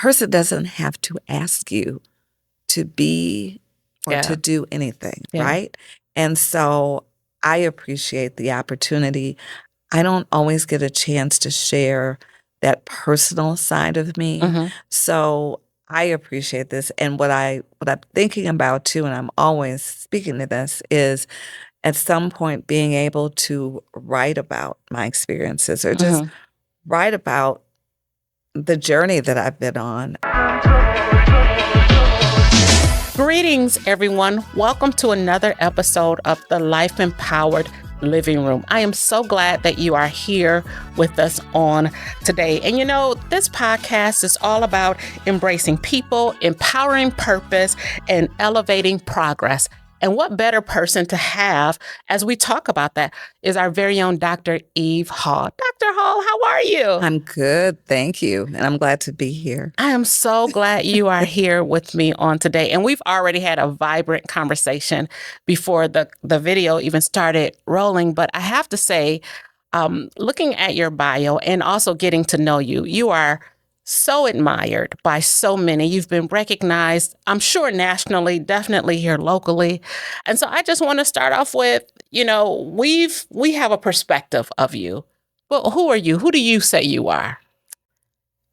person doesn't have to ask you to be or to do anything, right? And so I appreciate the opportunity. I don't always get a chance to share that personal side of me. So I appreciate this. And what I'm thinking about too, and I'm always speaking to this, is at some point being able to write about my experiences or just write about the journey that I've been on. Greetings, everyone. Welcome to another episode of the Life Empowered Living Room. I am so glad that you are here with us on today. And you know, this podcast is all about embracing people, empowering purpose, and elevating progress. And what better person to have as we talk about that is our very own Dr. Eve Hall. Dr. Hall, how are you? I'm good. Thank you. And I'm glad to be here. I am so glad you are here with me on today. And we've already had a vibrant conversation before the video even started rolling. But I have to say, looking at your bio and also getting to know you, you are so admired by so many. You've been recognized, I'm sure nationally, definitely here locally. And so I just want to start off with, you know, we have a perspective of you. But who are you? Who do you say you are?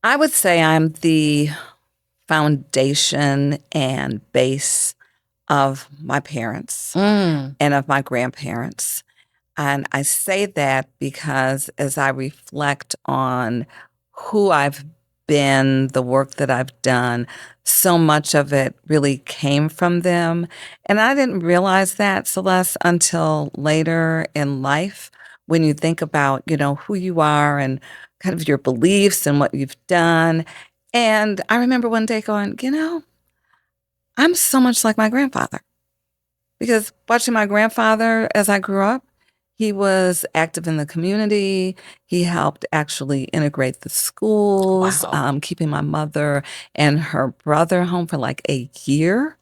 I would say I'm the foundation and base of my parents and of my grandparents. And I say that because as I reflect on who I've been, the work that I've done, so much of it really came from them. And I didn't realize that, Celeste, until later in life when you think about, you know, who you are and kind of your beliefs and what you've done. And I remember one day going, you know, I'm so much like my grandfather. Because watching my grandfather as I grew up, he was active in the community. He helped actually integrate the schools, keeping my mother and her brother home for like a year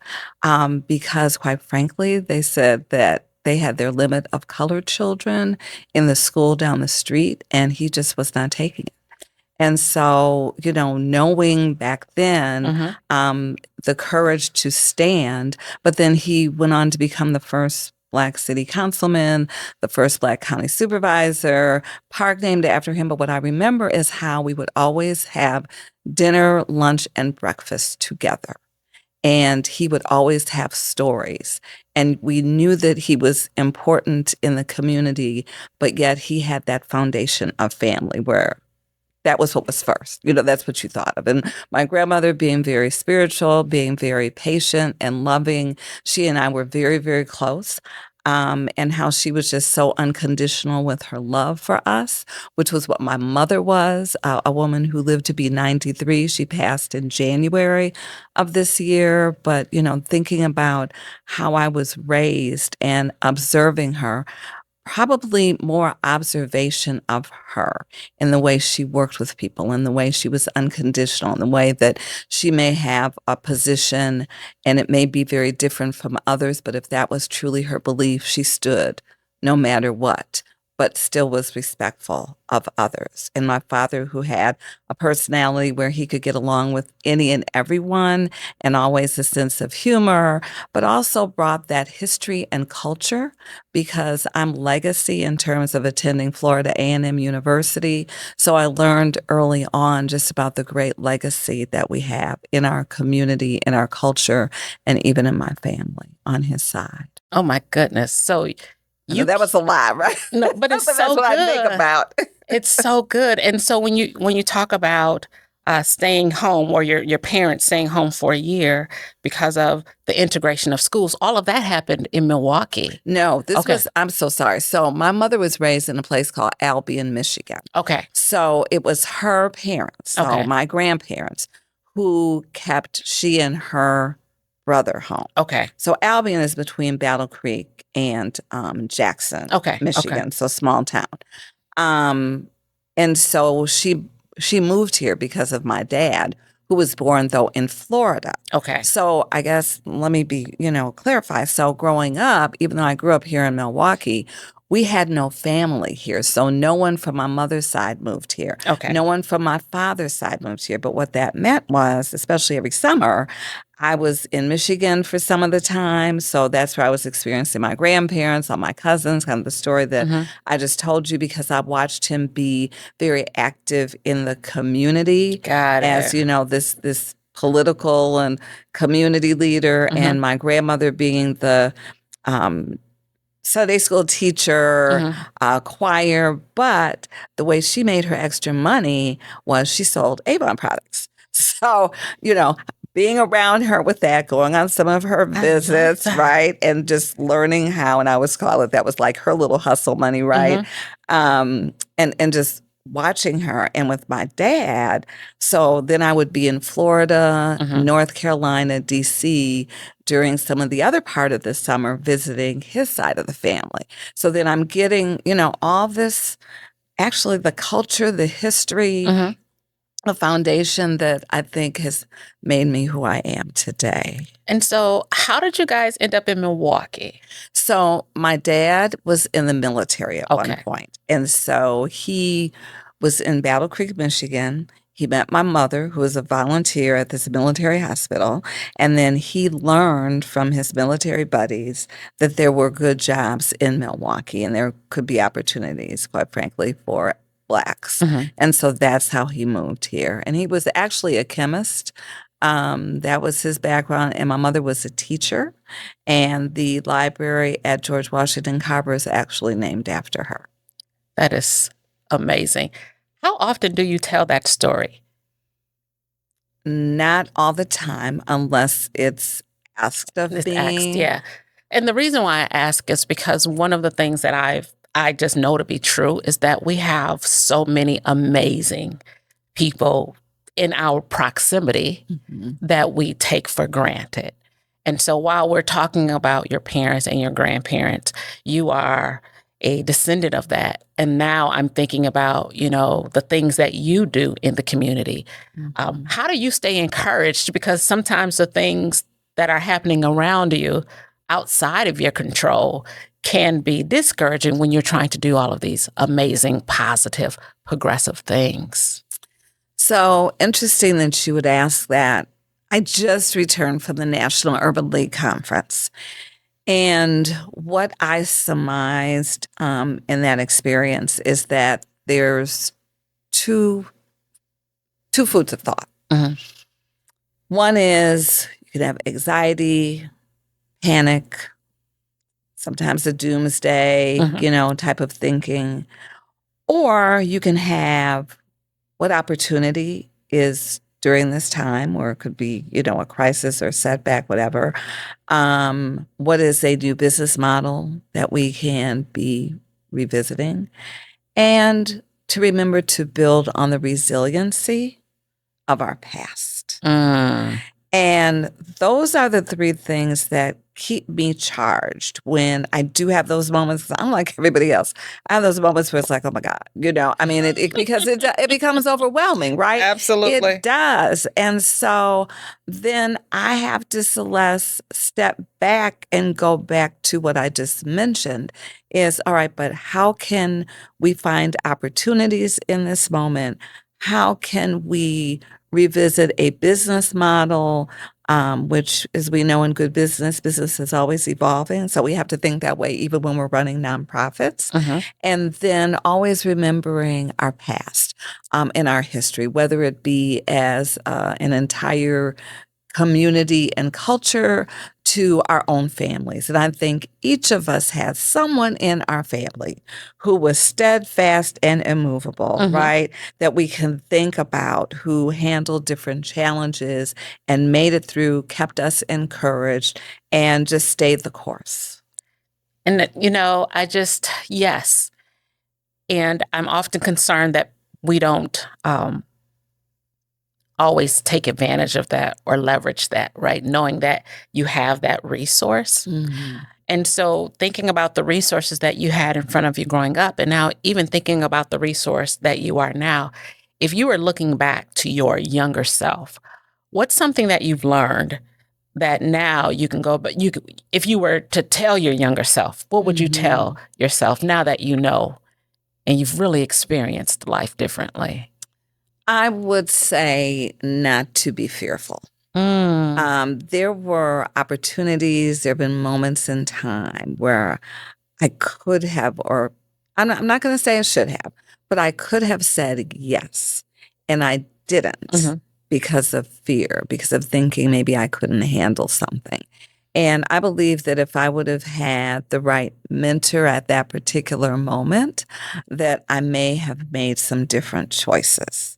because, quite frankly, they said that they had their limit of colored children in the school down the street, and he just was not taking it. And so, you know, knowing back then the courage to stand, but then he went on to become the first Black city councilman, the first Black county supervisor, park named after him. But what I remember is how we would always have dinner, lunch, and breakfast together. And he would always have stories. And we knew that he was important in the community, but yet he had that foundation of family where that was what was first. You know, that's what you thought of. And my grandmother being very spiritual, being very patient and loving. She and I were very, very close. And how she was just so unconditional with her love for us, which was what my mother was, a woman who lived to be 93. She passed in January of this year. But, you know, thinking about how I was raised and observing her, probably more observation of her in the way she worked with people, in the way she was unconditional, in the way that she may have a position and it may be very different from others, but if that was truly her belief, she stood no matter what, but still was respectful of others. And my father, who had a personality where he could get along with any and everyone and always a sense of humor, but also brought that history and culture because I'm legacy in terms of attending Florida A&M University. So I learned early on just about the great legacy that we have in our community, in our culture, and even in my family on his side. Oh my goodness. So that was a lie, right? No, but it's so that's what good. I think about. It's so good. And so when you talk about staying home or your parents staying home for a year because of the integration of schools, all of that happened in Milwaukee. No, I'm so sorry. So my mother was raised in a place called Albion, Michigan. Okay. So it was her parents, my grandparents, who kept she and her brother home. Okay. So Albion is between Battle Creek and Jackson, Michigan, so small town. And so she moved here because of my dad, who was born, though, in Florida. Okay. So I guess let me clarify. So growing up, even though I grew up here in Milwaukee, we had no family here. So no one from my mother's side moved here. Okay. No one from my father's side moved here. But what that meant was, especially every summer, I was in Michigan for some of the time. So that's where I was experiencing my grandparents, all my cousins, kind of the story that I just told you, because I watched him be very active in the community. Got it. As, this political and community leader, and my grandmother being the Sunday school teacher, choir. But the way she made her extra money was she sold Avon products. So, being around her with that, going on some of her visits, right? And just learning how, and I always call it, that was like her little hustle money, right? And just watching her. And with my dad, so then I would be in Florida, North Carolina, DC during some of the other part of the summer visiting his side of the family. So then I'm getting, all this, actually the culture, the history, a foundation that I think has made me who I am today. And so how did you guys end up in Milwaukee? So my dad was in the military at one point. And so he was in Battle Creek, Michigan. He met my mother, who was a volunteer at this military hospital. And then he learned from his military buddies that there were good jobs in Milwaukee and there could be opportunities, quite frankly, for Blacks. And so that's how he moved here. And he was actually a chemist. That was his background. And my mother was a teacher. And the library at George Washington Carver is actually named after her. That is amazing. How often do you tell that story? Not all the time, unless it's asked of me. Yeah. And the reason why I ask is because one of the things that I just know to be true is that we have so many amazing people in our proximity that we take for granted. And so while we're talking about your parents and your grandparents, you are a descendant of that. And now I'm thinking about, the things that you do in the community. How do you stay encouraged? Because sometimes the things that are happening around you outside of your control can be discouraging when you're trying to do all of these amazing, positive, progressive things. So interesting that you would ask that. I just returned from the National Urban League Conference. And what I surmised in that experience is that there's two foods of thought. One is you can have anxiety, panic, sometimes a doomsday, type of thinking. Or you can have what opportunity is during this time, or it could be, a crisis or setback, whatever. What is a new business model that we can be revisiting? And to remember to build on the resiliency of our past. And those are the three things that keep me charged when I do have those moments. I'm like everybody else. I have those moments where it's like, oh my God, because it becomes overwhelming, right? Absolutely. It does. And so then I have to, Celeste, step back and go back to what I just mentioned is, all right, but how can we find opportunities in this moment? How can we revisit a business model, which, as we know in good business is always evolving. So we have to think that way even when we're running nonprofits. And then always remembering our past and our history, whether it be as an entire community and culture to our own families. And I think each of us has someone in our family who was steadfast and immovable, right? That we can think about, who handled different challenges and made it through, kept us encouraged, and just stayed the course. And, yes. And I'm often concerned that we don't always take advantage of that or leverage that, right? Knowing that you have that resource. And so thinking about the resources that you had in front of you growing up, and now even thinking about the resource that you are now, if you were looking back to your younger self, what's something that you've learned that now you can go, but if you were to tell your younger self, what would you tell yourself now that you know and you've really experienced life differently? I would say not to be fearful. There were opportunities, there have been moments in time where I could have, or I'm not going to say I should have, but I could have said yes. And I didn't because of fear, because of thinking maybe I couldn't handle something. And I believe that if I would have had the right mentor at that particular moment, that I may have made some different choices.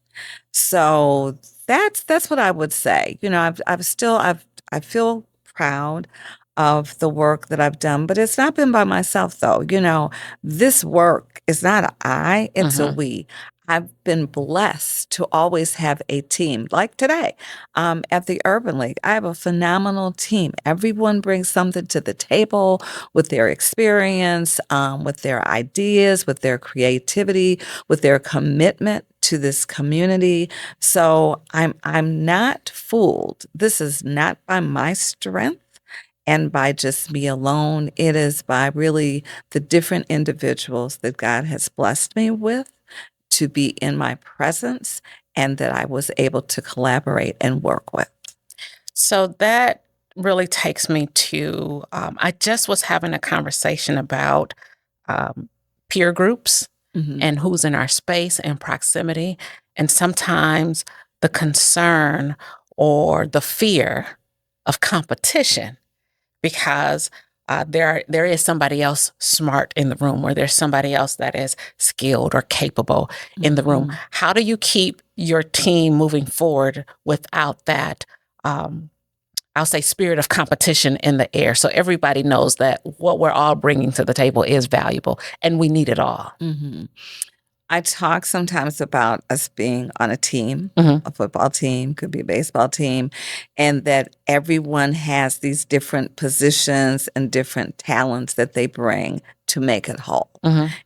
So that's what I would say. You know, I feel proud of the work that I've done, but it's not been by myself though. You know, this work is not a I, it's a we. I've been blessed to always have a team. Like today, at the Urban League, I have a phenomenal team. Everyone brings something to the table with their experience, with their ideas, with their creativity, with their commitment to this community. So I'm not fooled. This is not by my strength and by just me alone. It is by really the different individuals that God has blessed me with to be in my presence and that I was able to collaborate and work with. So that really takes me to, I just was having a conversation about peer groups and who's in our space and proximity. And sometimes the concern or the fear of competition because there is somebody else smart in the room, or there's somebody else that is skilled or capable in the room. How do you keep your team moving forward without that, I'll say, spirit of competition in the air, so everybody knows that what we're all bringing to the table is valuable and we need it all? I talk sometimes about us being on a team, a football team, could be a baseball team, and that everyone has these different positions and different talents that they bring to make it whole.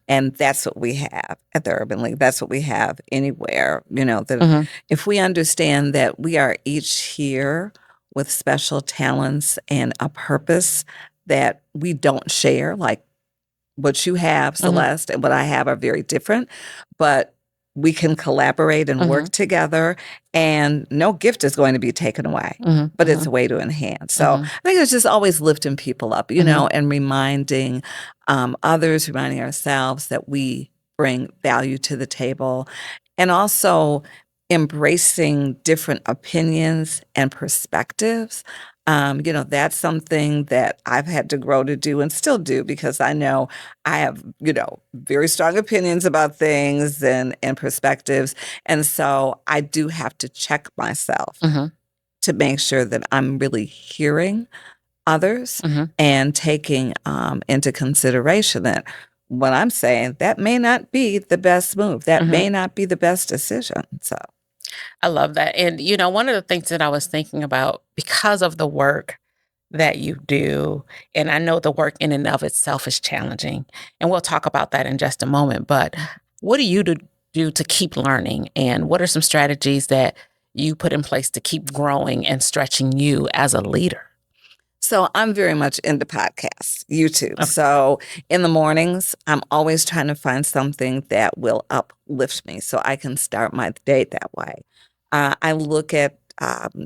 And that's what we have at the Urban League. That's what we have anywhere. You know, that if we understand that we are each here with special talents and a purpose that we don't share, like what you have, Celeste, and what I have are very different, but we can collaborate and work together, and no gift is going to be taken away, but it's a way to enhance. So I think it's just always lifting people up, you know, and reminding others, reminding ourselves that we bring value to the table, and also embracing different opinions and perspectives. You know, that's something that I've had to grow to do and still do, because I know I have, you know, very strong opinions about things and perspectives. And so I do have to check myself to make sure that I'm really hearing others and taking into consideration that what I'm saying, that may not be the best move. That may not be the best decision. So I love that. And, you know, one of the things that I was thinking about, because of the work that you do, and I know the work in and of itself is challenging, and we'll talk about that in just a moment, but what do you do to keep learning? And what are some strategies that you put in place to keep growing and stretching you as a leader? So I'm very much into podcasts, YouTube. Okay. So in the mornings, I'm always trying to find something that will uplift me so I can start my day that way. I look at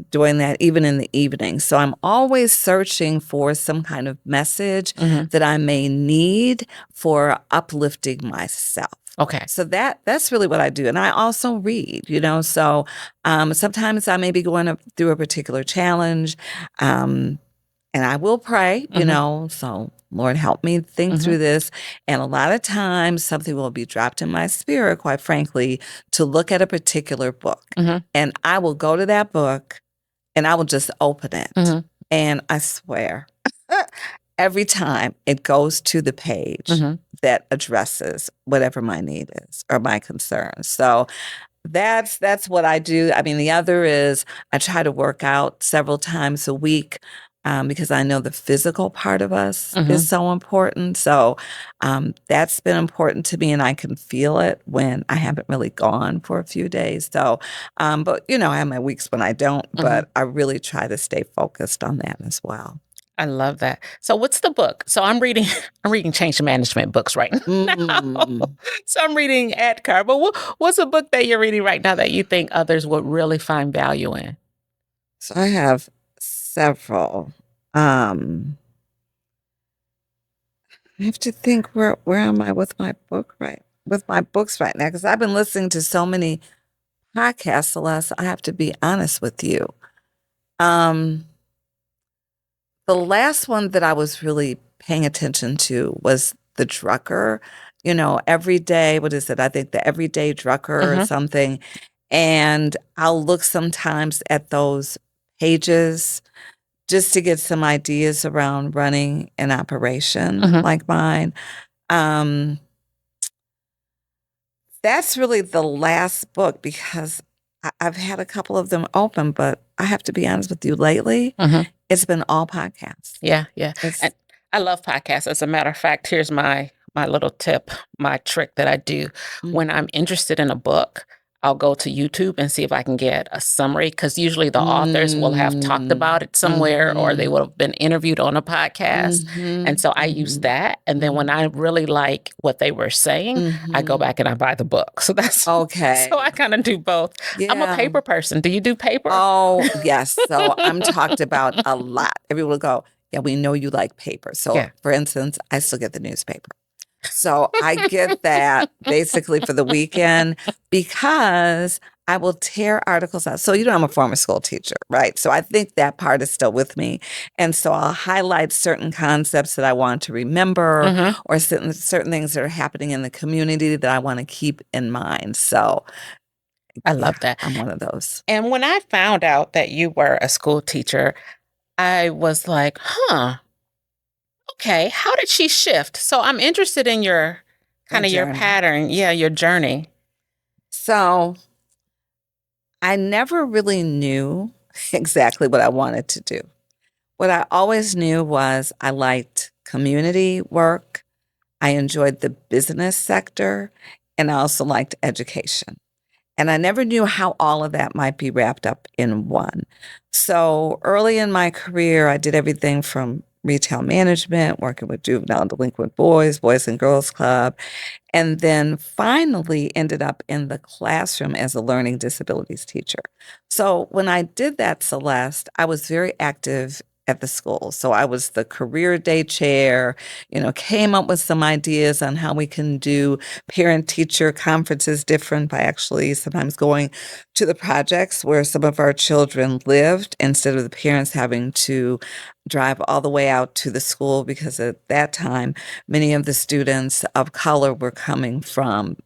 doing that even in the evening. So I'm always searching for some kind of message that I may need for uplifting myself. Okay. So that's really what I do. And I also read, you know, so sometimes I may be going through a particular challenge. And I will pray, you know, so Lord, help me think through this. And a lot of times something will be dropped in my spirit, quite frankly, to look at a particular book. And I will go to that book and I will just open it. And I swear, every time it goes to the page that addresses whatever my need is or my concerns. So that's what I do. I mean, the other is I try to work out several times a week. because I know the physical part of us is so important. So that's been important to me, and I can feel it when I haven't really gone for a few days. So, but I have my weeks when I don't, but I really try to stay focused on that as well. I love that. So what's the book? So I'm reading I'm reading change management books right now. So I'm reading ADKAR. But what's a book that you're reading right now that you think others would really find value in? So I have several. I have to think where am I with my books right now, because I've been listening to so many podcasts, Celeste. I have to be honest with you. Um, the last one that I was really paying attention to was the Drucker. Every day, what is it? I think the Everyday Drucker or something. And I'll look sometimes at those pages just to get some ideas around running an operation like mine. That's really the last book, because I've had a couple of them open, but I have to be honest with you, lately, it's been all podcasts. Yeah. And I love podcasts. As a matter of fact, here's my little tip, my trick that I do. When I'm interested in a book, I'll go to YouTube and see if I can get a summary, because usually the authors will have talked about it somewhere, or they will have been interviewed on a podcast. And so I use that. And then when I really like what they were saying, I go back and I buy the book. So that's okay. So I kind of do both. I'm a paper person. Do you do paper? Oh, yes. So I'm talked about a lot. Everyone will go, yeah, we know you like paper. So for instance, I still get the newspaper. So I get that basically for the weekend, because I will tear articles out. So I'm a former school teacher, right? So I think that part is still with me. And so I'll highlight certain concepts that I want to remember, or certain things that are happening in the community that I want to keep in mind. So I love that. I'm one of those. And when I found out that you were a school teacher, I was like, okay, how did she shift? So I'm interested in your your pattern. Yeah, your journey. So I never really knew exactly what I wanted to do. What I always knew was I liked community work. I enjoyed the business sector, and I also liked education. And I never knew how all of that might be wrapped up in one. So early in my career, I did everything from retail management, working with juvenile and delinquent boys, Boys and Girls Club, and then finally ended up in the classroom as a learning disabilities teacher. So when I did that, Celeste, I was very active at the school. So I was the career day chair, came up with some ideas on how we can do parent-teacher conferences different by actually sometimes going to the projects where some of our children lived, instead of the parents having to drive all the way out to the school, because at that time, many of the students of color were coming from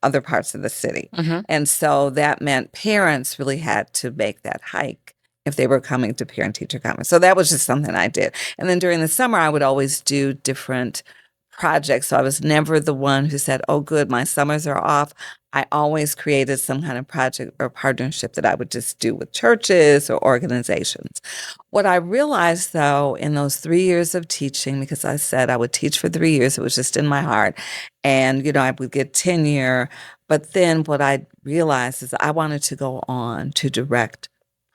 other parts of the city. And so that meant parents really had to make that hike if they were coming to parent-teacher conference. So that was just something I did. And then during the summer, I would always do different projects. So I was never the one who said, oh, good, my summers are off. I always created some kind of project or partnership that I would just do with churches or organizations. What I realized, though, in those 3 years of teaching, because I said I would teach for 3 years, it was just in my heart, and, I would get tenure. But then what I realized is I wanted to go on to direct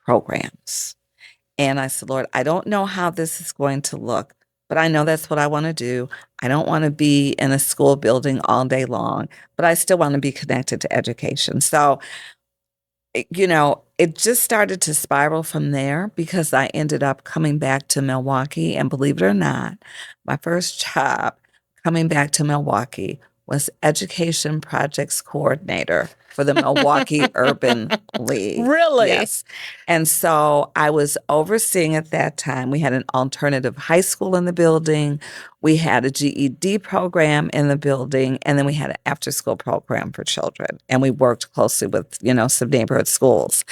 programs. And I said, Lord, I don't know how this is going to look, but I know that's what I want to do. I don't want to be in a school building all day long, but I still want to be connected to education. So, it just started to spiral from there, because I ended up coming back to Milwaukee. And believe it or not, my first job coming back to Milwaukee was education projects coordinator for the Milwaukee Urban League. Really? Yes. And so I was overseeing at that time. We had an alternative high school in the building. We had a GED program in the building, and then we had an after-school program for children. And we worked closely with, some neighborhood schools.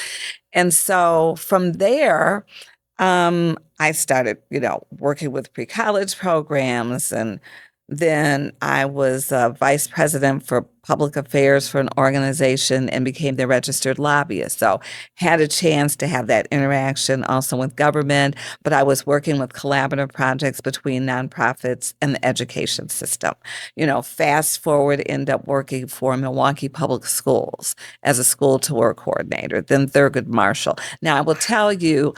And so from there, I started, working with pre-college programs and Then I was vice president for public affairs for an organization and became the registered lobbyist. So had a chance to have that interaction also with government, but I was working with collaborative projects between nonprofits and the education system. Fast forward, end up working for Milwaukee Public Schools as a school to work coordinator, then Thurgood Marshall. Now I will tell you,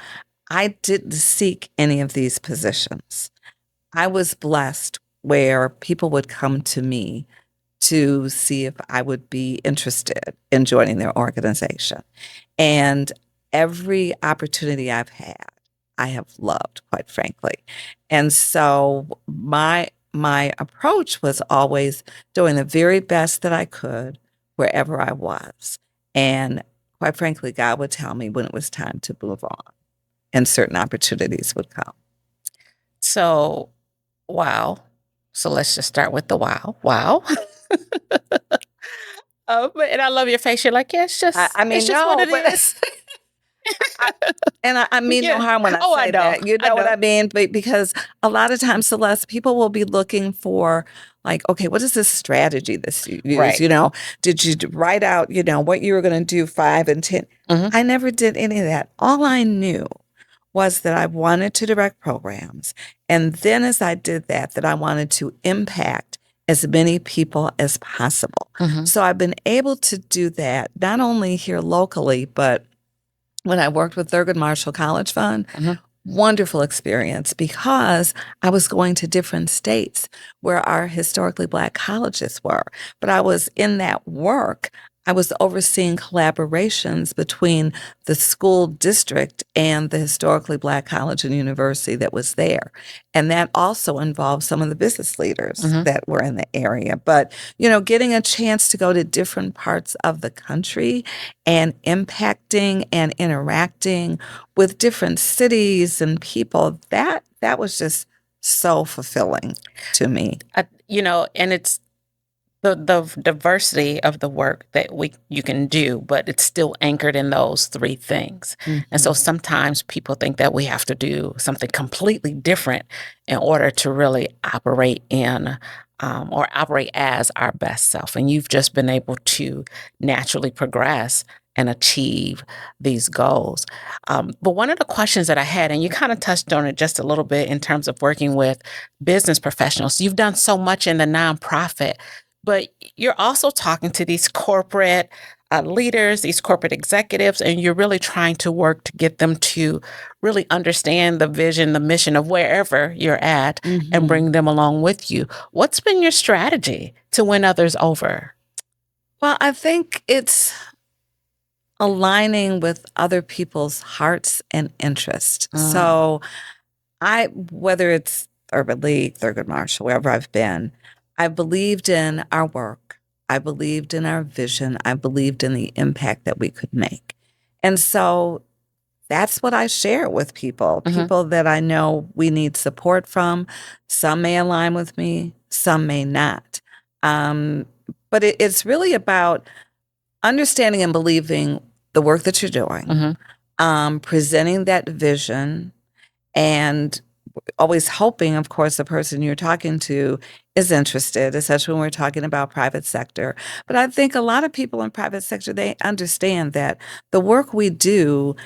I didn't seek any of these positions. I was blessed where people would come to me to see if I would be interested in joining their organization. And every opportunity I've had, I have loved, quite frankly. And so my approach was always doing the very best that I could wherever I was. And quite frankly, God would tell me when it was time to move on and certain opportunities would come. So, wow. So let's just start with the wow. Wow. And I love your face. You're like, yeah, it's just, it's just what it is. I mean no harm when I say that. You know what I mean? But because a lot of times, Celeste, people will be looking for like, okay, what is this strategy this you use? Right. Did you write out, what you were going to do 5 and 10? I never did any of that. All I knew was that I wanted to direct programs. And then as I did that I wanted to impact as many people as possible. So I've been able to do that not only here locally, but when I worked with Thurgood Marshall College Fund, wonderful experience because I was going to different states where our historically Black colleges were. But I was in that work, I was overseeing collaborations between the school district and the historically Black college and university that was there. And that also involved some of the business leaders that were in the area. But, getting a chance to go to different parts of the country and impacting and interacting with different cities and people, that was just so fulfilling to me. And it's the diversity of the work that you can do, but it's still anchored in those 3 things. And so sometimes people think that we have to do something completely different in order to really operate in or operate as our best self. And you've just been able to naturally progress and achieve these goals. But one of the questions that I had, and you kind of touched on it just a little bit in terms of working with business professionals, you've done so much in the nonprofit, but you're also talking to these corporate leaders, these corporate executives, and you're really trying to work to get them to really understand the vision, the mission of wherever you're at and bring them along with you. What's been your strategy to win others over? Well, I think it's aligning with other people's hearts and interests. So whether it's Urban League, Thurgood Marshall, wherever I've been, I believed in our work. I believed in our vision. I believed in the impact that we could make. And so that's what I share with people, people that I know we need support from. Some may align with me, some may not. But it's really about understanding and believing the work that you're doing, presenting that vision, and always hoping, of course, the person you're talking to is interested, especially when we're talking about private sector. But I think a lot of people in private sector, they understand that the work we do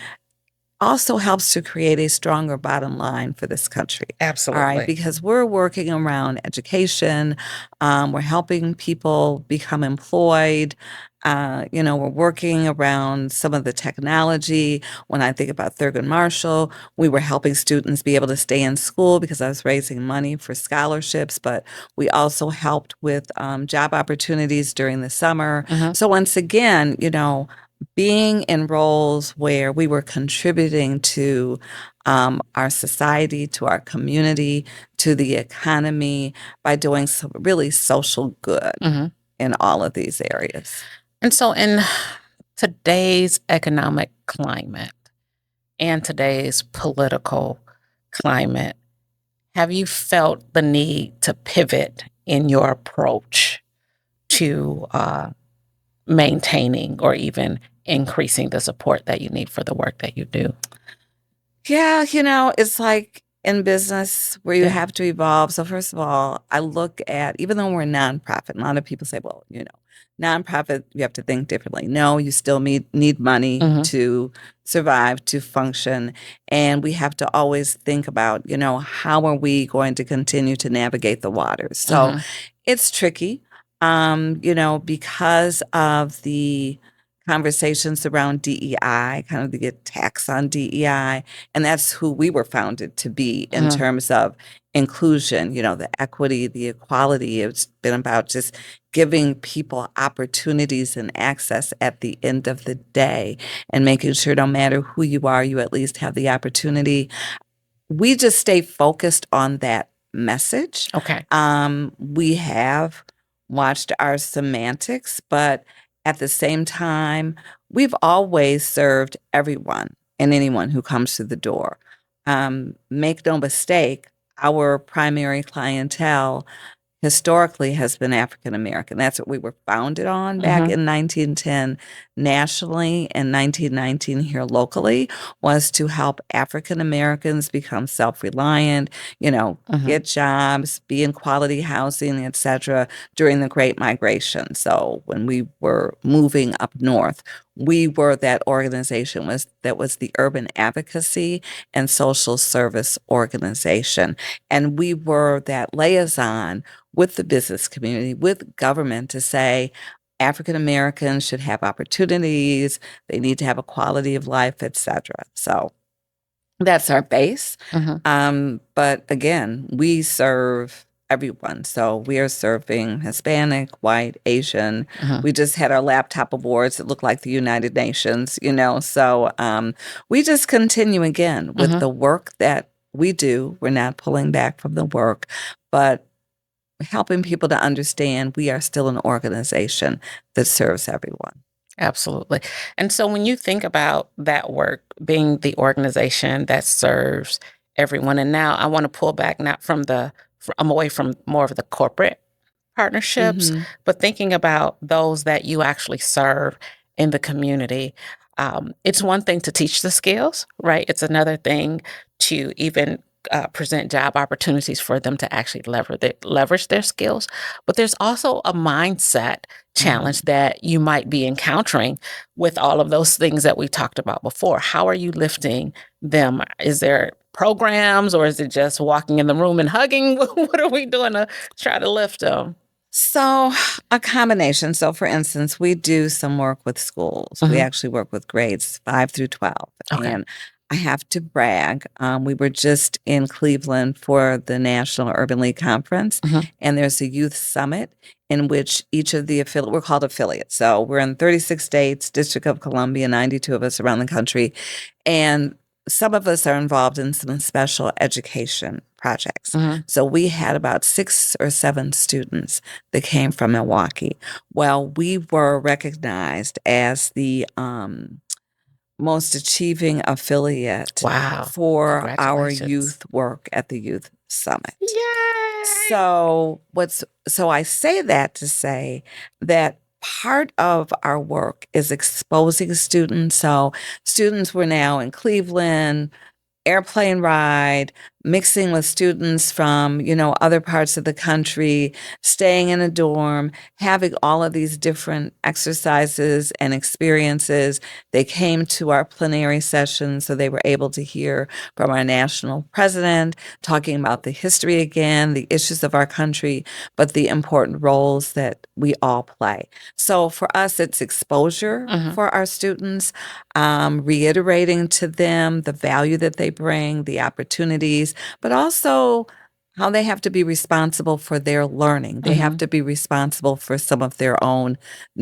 also helps to create a stronger bottom line for this country. Absolutely. All right, because we're working around education, we're helping people become employed. We're working around some of the technology. When I think about Thurgood Marshall, we were helping students be able to stay in school because I was raising money for scholarships, but we also helped with job opportunities during the summer. So once again, being in roles where we were contributing to our society, to our community, to the economy by doing some really social good in all of these areas. And so in today's economic climate and today's political climate, have you felt the need to pivot in your approach to maintaining or even increasing the support that you need for the work that you do? Yeah, it's like in business where you Yeah. have to evolve. So first of all, I look at, even though we're a nonprofit, a lot of people say, well, nonprofit, you have to think differently. No, you still need money Mhm. to survive, to function. And we have to always think about, how are we going to continue to navigate the waters? So it's tricky, because of the conversations around DEI, kind of the attacks on DEI. And that's who we were founded to be in terms of inclusion, the equity, the equality. It's been about just giving people opportunities and access at the end of the day and making sure no matter who you are, you at least have the opportunity. We just stay focused on that message. Okay. We have watched our semantics, but at the same time, we've always served everyone and anyone who comes through the door. Make no mistake, our primary clientele historically has been African American. That's what we were founded on back in 1910 nationally and 1919 here locally, was to help African Americans become self-reliant, get jobs, be in quality housing, etc. during the Great Migration. So when we were moving up north, we were that organization that was the urban advocacy and social service organization. And we were that liaison with the business community, with government, to say African Americans should have opportunities, they need to have a quality of life, etc. So that's our base. But again, we serve everyone. So we are serving Hispanic, white, Asian. We just had our laptop awards that look like the United Nations, So we just continue again with the work that we do. We're not pulling back from the work, but helping people to understand we are still an organization that serves everyone. Absolutely. And so when you think about that work being the organization that serves everyone, and now I want to pull back not from I'm away from more of the corporate partnerships, but thinking about those that you actually serve in the community. It's one thing to teach the skills, right? It's another thing to even present job opportunities for them to actually leverage their skills. But there's also a mindset challenge that you might be encountering with all of those things that we talked about before. How are you lifting them? Is there programs, or is it just walking in the room and hugging? What are we doing to try to lift them? So a combination. So for instance, we do some work with schools. We actually work with grades 5 through 12. Okay. And I have to brag. We were just in Cleveland for the National Urban League Conference, and there's a youth summit in which each of the we're called affiliates. So we're in 36 states, District of Columbia, 92 of us around the country. And some of us are involved in some special education projects. So we had about 6 or 7 students that came from Milwaukee. Well, we were recognized as the most achieving affiliate for our youth work at the Youth Summit. Yay! So I say that to say that part of our work is exposing students. So students were now in Cleveland, airplane ride, mixing with students from, other parts of the country, staying in a dorm, having all of these different exercises and experiences. They came to our plenary sessions, so they were able to hear from our national president talking about the history again, the issues of our country, but the important roles that we all play. So for us, it's exposure for our students, reiterating to them the value that they bring, the opportunities, but also how they have to be responsible for their learning. They have to be responsible for some of their own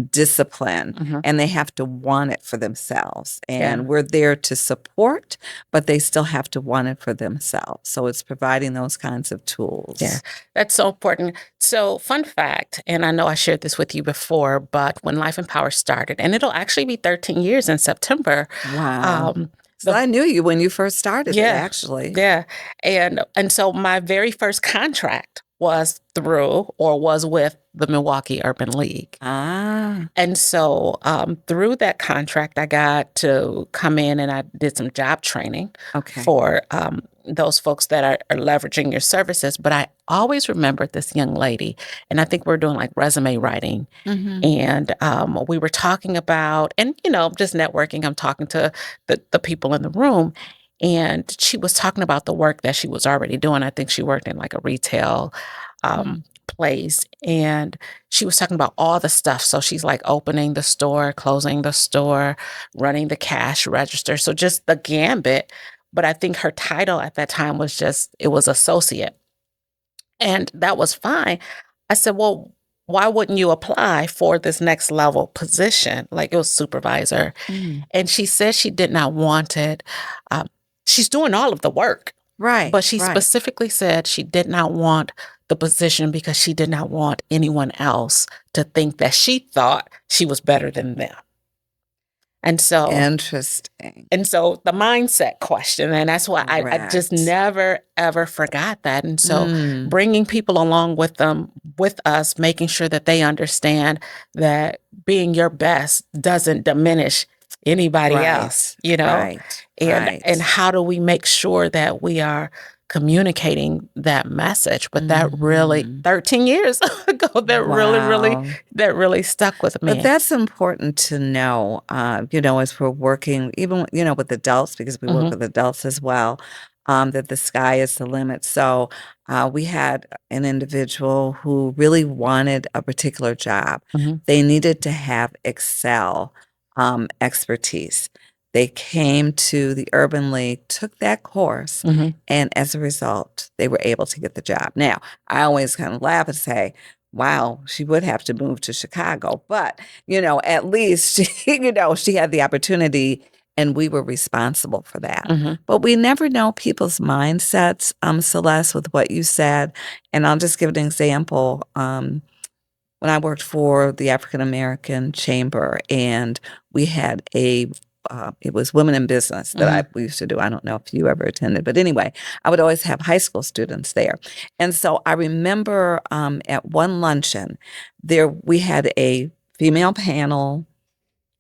discipline, and they have to want it for themselves. And we're there to support, but they still have to want it for themselves. So it's providing those kinds of tools. Yeah, that's so important. So fun fact, and I know I shared this with you before, but when Life and Power started, and it'll actually be 13 years in September. Wow. So I knew you when you first started it, actually. Yeah. And so my very first contract was through or was with the Milwaukee Urban League. And so through that contract, I got to come in and I did some job training for those folks that are leveraging your services. But I always remembered this young lady, and I think we're doing like resume writing. And we were talking about, and, just networking. I'm talking to the people in the room. And she was talking about the work that she was already doing. I think she worked in like a retail place. And she was talking about all the stuff. So she's like opening the store, closing the store, running the cash register. So just the gambit. But I think her title at that time was it was associate. And that was fine. I said, well, why wouldn't you apply for this next level position? Like it was supervisor. And she said she did not want it. She's doing all of the work. Right. But she specifically said she did not want the position because she did not want anyone else to think that she thought she was better than them. And so interesting. And so the mindset question, and that's why I just never, ever forgot that. And so bringing people along with us, making sure that they understand that being your best doesn't diminish anybody else, and how do we make sure that we are communicating that message? But that really 13 years ago, that really stuck with me. But that's important to know, as we're working, even, with adults, because we work with adults as well, that the sky is the limit. So we had an individual who really wanted a particular job. They needed to have Excel expertise. They came to the Urban League, took that course, and as a result, they were able to get the job. Now, I always kind of laugh and say, wow, she would have to move to Chicago. But, at least, she had the opportunity and we were responsible for that. But we never know people's mindsets, Celeste, with what you said. And I'll just give an example. When I worked for the African American Chamber, and we had it was Women in Business that we used to do. I don't know if you ever attended, but anyway, I would always have high school students there. And so I remember at one luncheon, we had a female panel,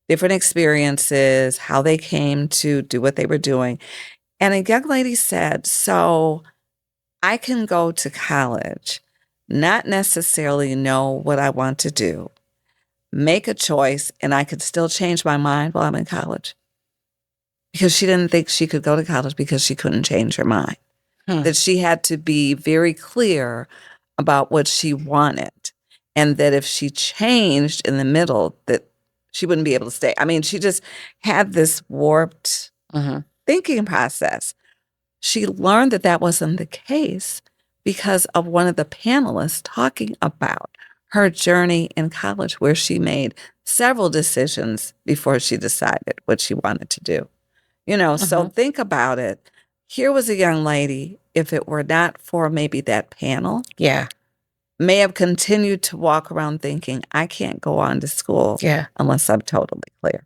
different experiences, how they came to do what they were doing. And a young lady said, so I can go to college, not necessarily know what I want to do, make a choice, and I could still change my mind while I'm in college. Because she didn't think she could go to college because she couldn't change her mind. That she had to be very clear about what she wanted. And that if she changed in the middle, that she wouldn't be able to stay. I mean, she just had this warped thinking process. She learned that wasn't the case because of one of the panelists talking about her journey in college, where she made several decisions before she decided what she wanted to do. So think about it. Here was a young lady, if it were not for maybe that panel, may have continued to walk around thinking, I can't go on to school unless I'm totally clear.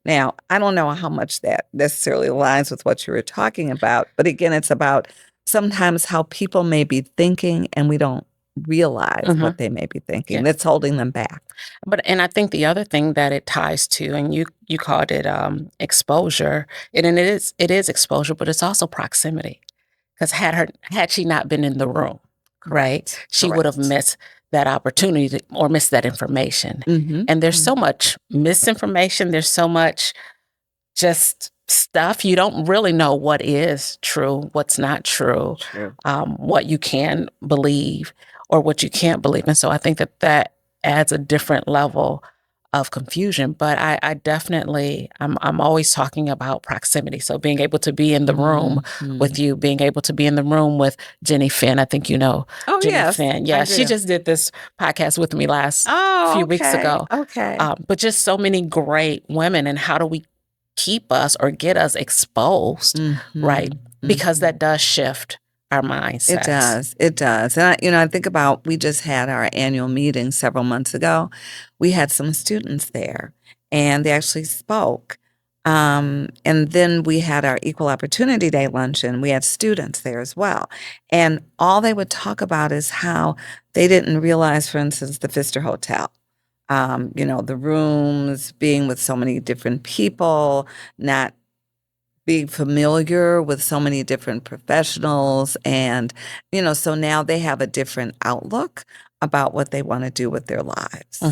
Now, I don't know how much that necessarily aligns with what you were talking about, but again, it's about sometimes how people may be thinking and we don't realize what they may be thinking that's holding them back. And I think the other thing that it ties to, and you called it exposure, and it is exposure, but it's also proximity. Because had she not been in the room, right, she would have missed that opportunity or missed that information. And there's so much misinformation. There's so much just stuff. You don't really know what is true, what's not true, what you can believe or what you can't believe. And so I think that adds a different level of confusion. But I definitely, I'm always talking about proximity. So being able to be in the room with you, being able to be in the room with Jenny Finn. I think Jenny Finn. Yeah, she just did this podcast with me last few weeks ago. But just so many great women, and how do we keep us or get us exposed, right? Because that does shift our mindsets. It does. And I think about, we just had our annual meeting several months ago. We had some students there, and they actually spoke And then we had our Equal Opportunity Day luncheon. We had students there as well. And all they would talk about is how they didn't realize, for instance, the Pfister Hotel, the rooms, being with so many different people, not being familiar with so many different professionals. And, so now they have a different outlook about what they want to do with their lives.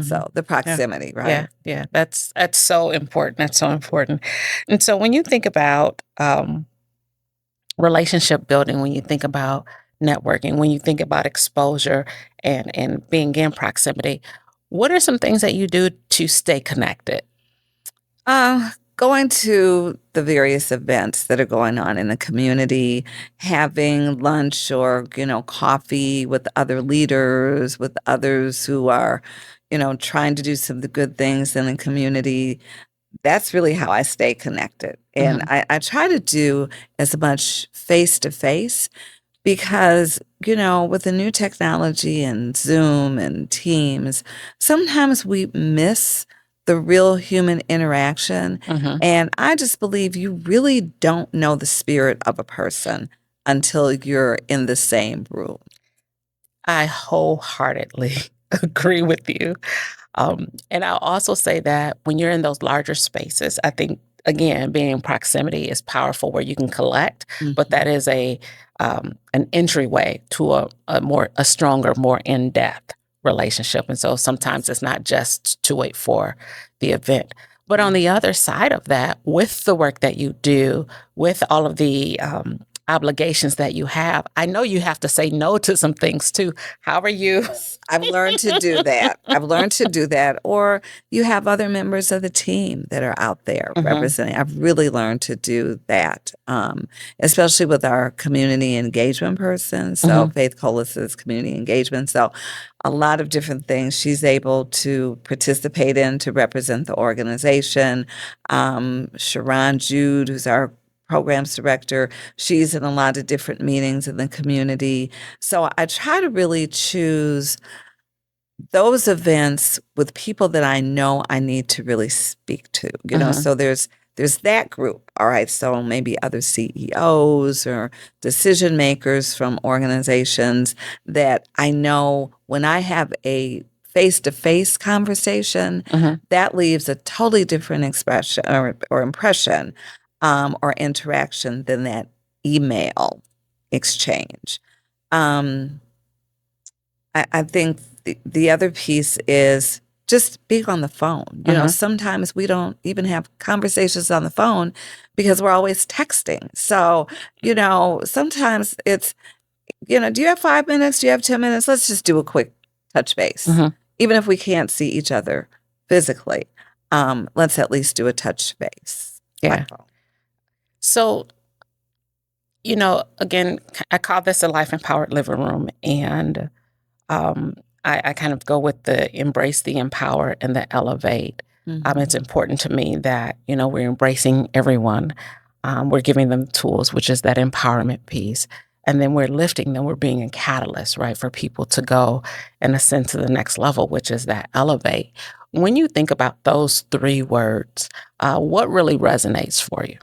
So the proximity, right? Yeah. That's so important. That's so important. And so when you think about relationship building, when you think about networking, when you think about exposure and being in proximity, what are some things that you do to stay connected? Going to the various events that are going on in the community, having lunch or, coffee with other leaders, with others who are, trying to do some of the good things in the community. That's really how I stay connected. And I try to do as much face to face because, with the new technology and Zoom and Teams, sometimes we miss the real human interaction. And I just believe you really don't know the spirit of a person until you're in the same room. I wholeheartedly agree with you. And I'll also say that when you're in those larger spaces, I think, again, being in proximity is powerful where you can collect, but that is an entryway to a stronger, more in-depth relationship. And so sometimes it's not just to wait for the event. But on the other side of that, with the work that you do, with all of the obligations that you have, I know you have to say no to some things too. How are you? I've learned to do that. Or you have other members of the team that are out there representing. I've really learned to do that, especially with our community engagement person. So Faith Colis's community engagement. So a lot of different things she's able to participate in to represent the organization. Sharon Jude, who's our programs director, she's in a lot of different meetings in the community. So I try to really choose those events with people that I know I need to really speak to, so there's that group. All right. So maybe other CEOs or decision makers from organizations that I know when I have a face-to-face conversation, that leaves a totally different expression or impression or interaction than that email exchange. I think the other piece is just being on the phone. Sometimes we don't even have conversations on the phone because we're always texting. So, sometimes it's, do you have 5 minutes? Do you have 10 minutes? Let's just do a quick touch base. Even if we can't see each other physically, let's at least do a touch base. Yeah. So, again, I call this a life empowered living room. And I kind of go with the embrace, the empower, and the elevate. It's important to me that, we're embracing everyone. We're giving them tools, which is that empowerment piece. And then we're lifting them. We're being a catalyst, right, for people to go and ascend to the next level, which is that elevate. When you think about those three words, what really resonates for you?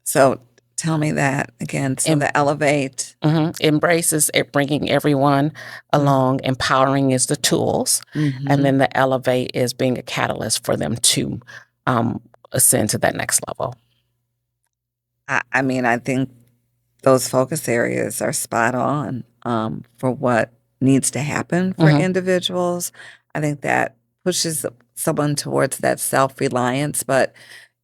So tell me that again. So the elevate. Embrace is bringing everyone along. Empowering is the tools. And then the elevate is being a catalyst for them to ascend to that next level. I think those focus areas are spot on for what needs to happen for individuals. I think that pushes someone towards that self-reliance, but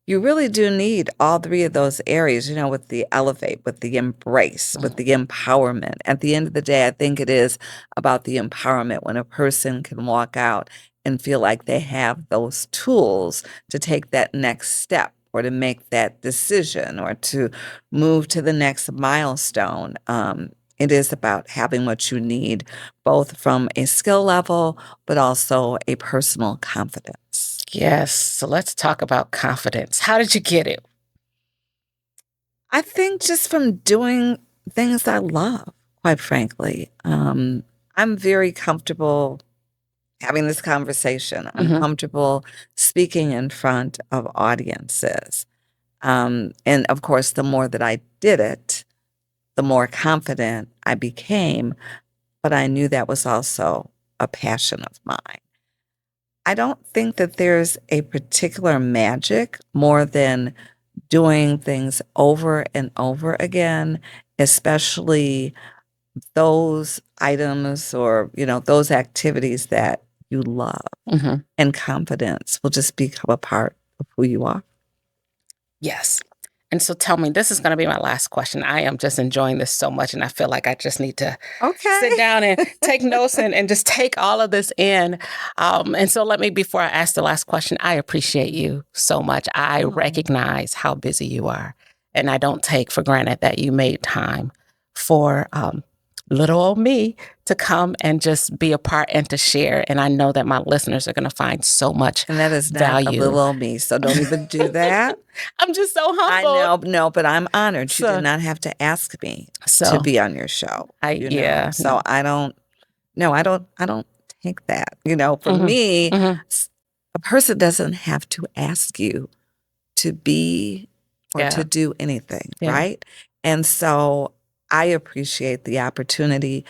you really do need all three of those areas, with the elevate, with the embrace, with the empowerment. At the end of the day, I think it is about the empowerment when a person can walk out and feel like they have those tools to take that next step or to make that decision or to move to the next milestone. It is about having what you need, both from a skill level, but also a personal confidence. Yes. So let's talk about confidence. How did you get it? I think just from doing things I love, quite frankly. I'm very comfortable having this conversation. I'm comfortable speaking in front of audiences. And of course, the more that I did it, the more confident I became. But I knew that was also a passion of mine. I don't think that there's a particular magic more than doing things over and over again, especially those items or, those activities that you love. And confidence will just become a part of who you are. Yes. And so tell me, this is going to be my last question. I am just enjoying this so much, and I feel like I just need to sit down and take notes and just take all of this in. And so before I ask the last question, I appreciate you so much. I recognize how busy you are, and I don't take for granted that you made time for little old me to come and just be a part and to share. And I know that my listeners are going to find so much value. And that is not a little old me, so don't even do that. I'm just so humble. I know, no, but I'm honored. You did not have to ask me to be on your show. So I don't take that. For me, a person doesn't have to ask you to be or to do anything, right? And so I appreciate the opportunity.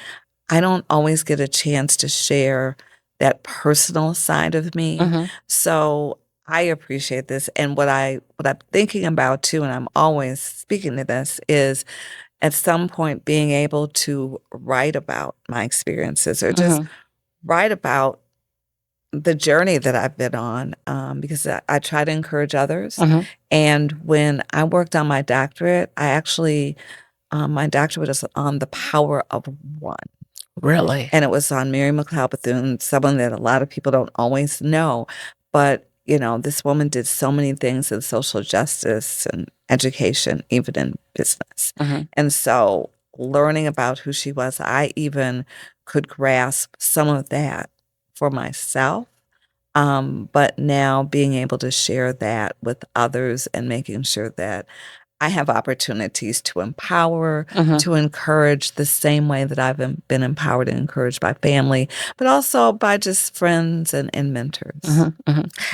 I don't always get a chance to share that personal side of me. So I appreciate this. And what I'm thinking about too, and I'm always speaking to this, is at some point being able to write about my experiences or just write about the journey that I've been on, because I try to encourage others. And when I worked on my doctorate, I actually my doctorate was on the power of one. Really? And it was on Mary McLeod Bethune, someone that a lot of people don't always know. But, this woman did so many things in social justice and education, even in business. And so learning about who she was, I even could grasp some of that for myself. But now being able to share that with others and making sure that I have opportunities to empower, to encourage the same way that I've been empowered and encouraged by family, but also by just friends and mentors.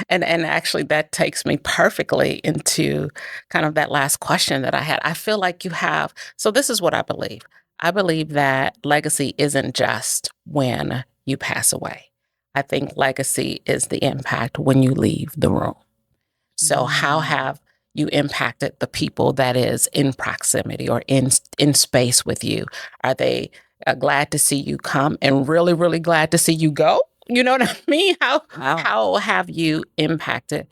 And actually that takes me perfectly into kind of that last question that I had. I feel like you have, so this is what I believe. I believe that legacy isn't just when you pass away. I think legacy is the impact when you leave the room. So how have you impacted the people that is in proximity or in space with you? Are they glad to see you come and really, really glad to see you go? You know what I mean? How have you impacted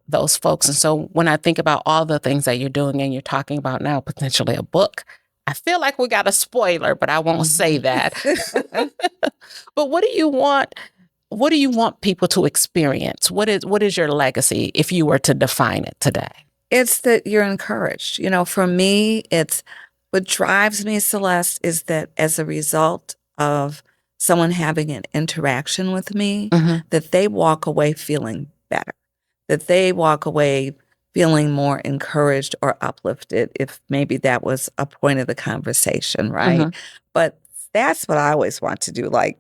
those folks? And so when I think about all the things that you're doing and you're talking about now, potentially a book, I feel like we got a spoiler, but I won't say that. But what do you want? What do you want people to experience? What is your legacy if you were to define it today? It's that you're encouraged. For me, it's what drives me, Celeste, is that as a result of someone having an interaction with me, that they walk away feeling better, that they walk away feeling more encouraged or uplifted, if maybe that was a point of the conversation, right? But that's what I always want to do. Like,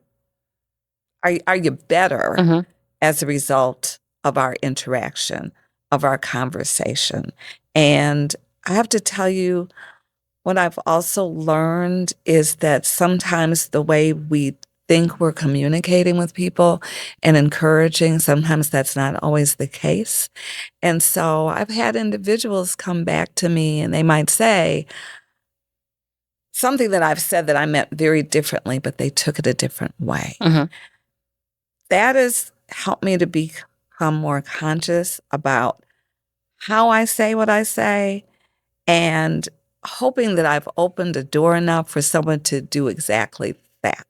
are you better as a result of our interaction, of our conversation? And I have to tell you, what I've also learned is that sometimes the way we think we're communicating with people and encouraging, sometimes that's not always the case. And so I've had individuals come back to me and they might say something that I've said that I meant very differently, but they took it a different way. That has helped me to become more conscious about how I say what I say and hoping that I've opened a door enough for someone to do exactly that.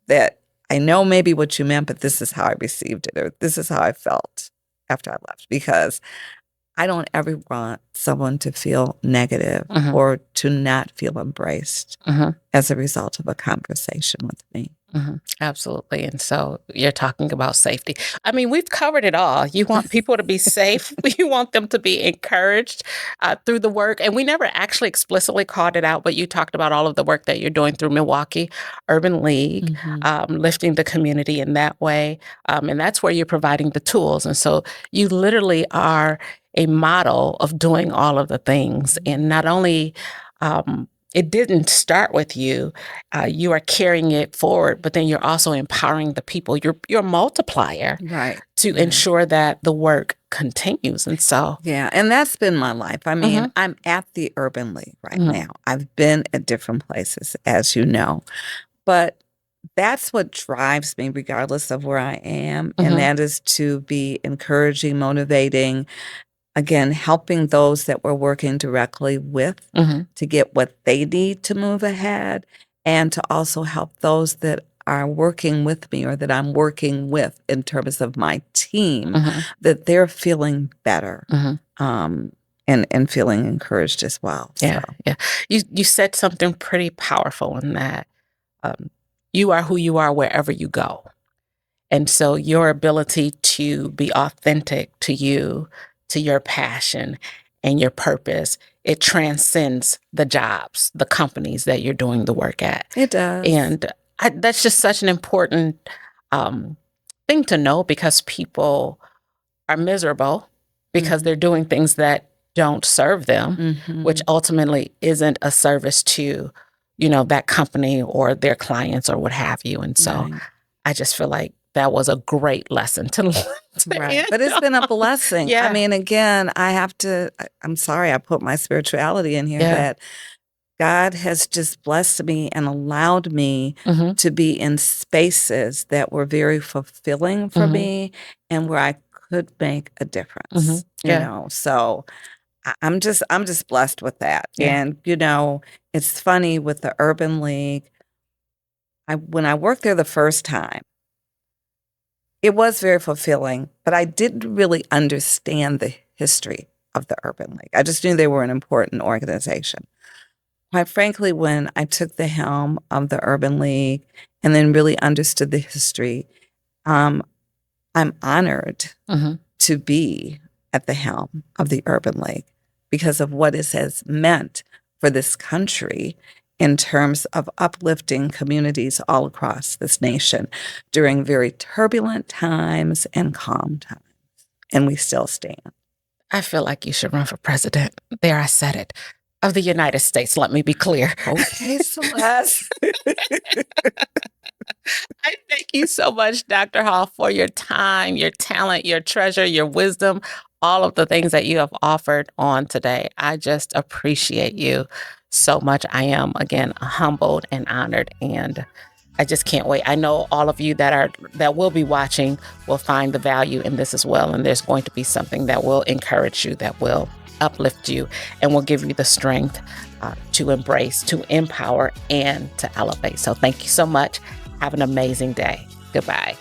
That I know maybe what you meant, but this is how I received it, or this is how I felt after I left. Because I don't ever want someone to feel negative or to not feel embraced as a result of a conversation with me. Absolutely. And so you're talking about safety. I mean, we've covered it all. You want people to be safe. You want them to be encouraged through the work. And we never actually explicitly called it out, but you talked about all of the work that you're doing through Milwaukee Urban League, lifting the community in that way. And that's where you're providing the tools. And so you literally are a model of doing all of the things. And not only it didn't start with you. You are carrying it forward, but then you're also empowering the people. You're a multiplier, right, to ensure that the work continues. And so, yeah, and that's been my life. I mean, I'm at the Urban League right now. I've been at different places, as you know, but that's what drives me, regardless of where I am, and that is to be encouraging, motivating. Again, helping those that we're working directly with to get what they need to move ahead, and to also help those that are working with me or that I'm working with in terms of my team, that they're feeling better and feeling encouraged as well. Yeah, So. yeah. You said something pretty powerful in that you are who you are wherever you go. And so your ability to be authentic to you, to your passion and your purpose, it transcends the jobs, the companies that you're doing the work at. It does. And that's just such an important thing to know, because people are miserable because they're doing things that don't serve them, which ultimately isn't a service to, that company or their clients or what have you. And so I just feel like that was a great lesson to learn. Right. But it's been a blessing. Yeah. I mean, again, I'm sorry I put my spirituality in here, that God has just blessed me and allowed me to be in spaces that were very fulfilling for me and where I could make a difference. So I'm just blessed with that. Yeah. And it's funny with the Urban League. When I worked there the first time, it was very fulfilling, but I didn't really understand the history of the Urban League. I just knew they were an important organization. Quite frankly, when I took the helm of the Urban League and then really understood the history, I'm honored to be at the helm of the Urban League because of what it has meant for this country in terms of uplifting communities all across this nation during very turbulent times and calm times. And we still stand. I feel like you should run for president. There, I said it. Of the United States, let me be clear. Okay, Celeste. I thank you so much, Dr. Hall, for your time, your talent, your treasure, your wisdom, all of the things that you have offered on today. I just appreciate you so much. I am, again, humbled and honored, and I just can't wait. I know all of you that will be watching will find the value in this as well, and there's going to be something that will encourage you, that will uplift you, and will give you the strength to embrace, to empower, and to elevate. So thank you so much. Have an amazing day. Goodbye.